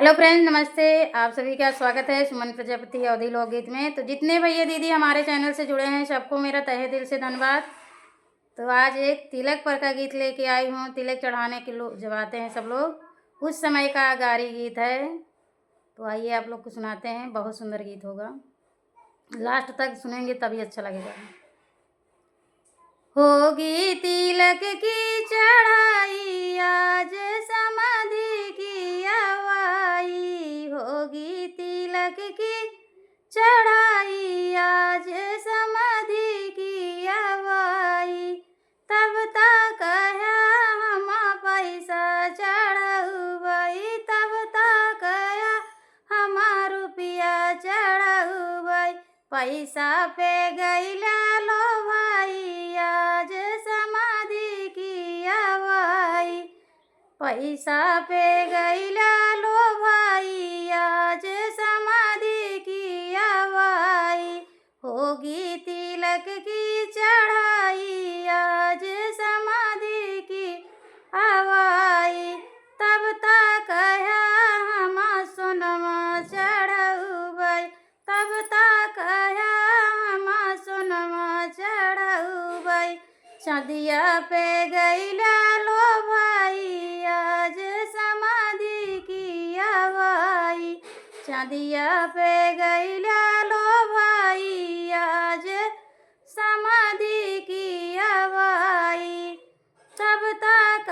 Hello friends, नमस्ते। आप सभी का स्वागत है सुमन प्रजापति अवधी लोकगीत में। तो जितने भैया दीदी हमारे चैनल से जुड़े हैं सबको मेरा तहे दिल से धन्यवाद। तो आज एक तिलक पर का गीत लेके आई हूँ। तिलक चढ़ाने के लोग जब आते हैं सब लोग, उस समय का गारी गीत है। तो आइए आप लोग को सुनाते हैं, बहुत सुंदर गीत होगा। लास्ट तक सुनेंगे तभी अच्छा लगेगा। होगी तिलक की चढ़ाई आज समाधि की हवाई, होगी तिलक की चढ़ाई आज समाधि की हवाई। तब तक हम पैसा चढ़ाई, तब तक हम रुपया चढ़ाई। पैसा पे गैला लो भाई आज समाधि की हवाई, पैसा पे गैला लो भाई आज समाधि की हवाई। होगी तिलक की चढ़ाई आज समाधि की हवाई। तब तक हम सोनमा चढ़ाई, तब तक हम सोनमा चढ़ाई। चाँदिया पे गैला लो भाई आज समाधि की हवाई, चाँदिया पे गैला लो भाई आज समाधि की हवाई। तब तक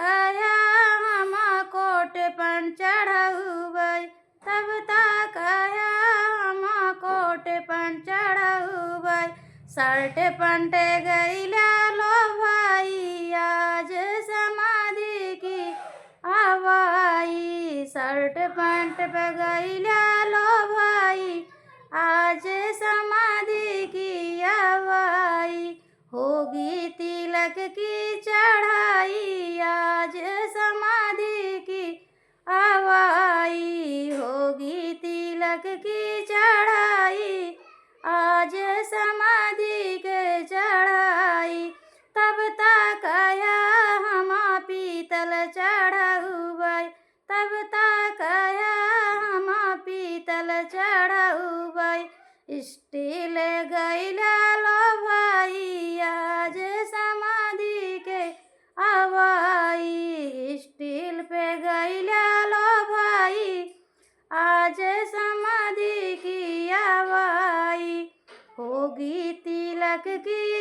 हम कोट पर चढ़ाई, तब तक हम कोट पर चढ़ाई। शर्ट पैंट गैला लो भाई आज समाधि की हवाई, शर्ट पैंट पे गैला लो भाई आज समाधि की हवाई। होगी तिलक की चढ़ाई आज समाधि की हवाई, होगी तिलक की चढ़ाई आज समाधि के चढ़ाई। तब तक हम पीतल चढ़ाई, तब तक हम पीतल चढ़ाई। स्टील गैला लो भाई आज समाधि के हवाई, स्टील पे गैला लो भाई आज समाधि की हवाई। होगी तिलक की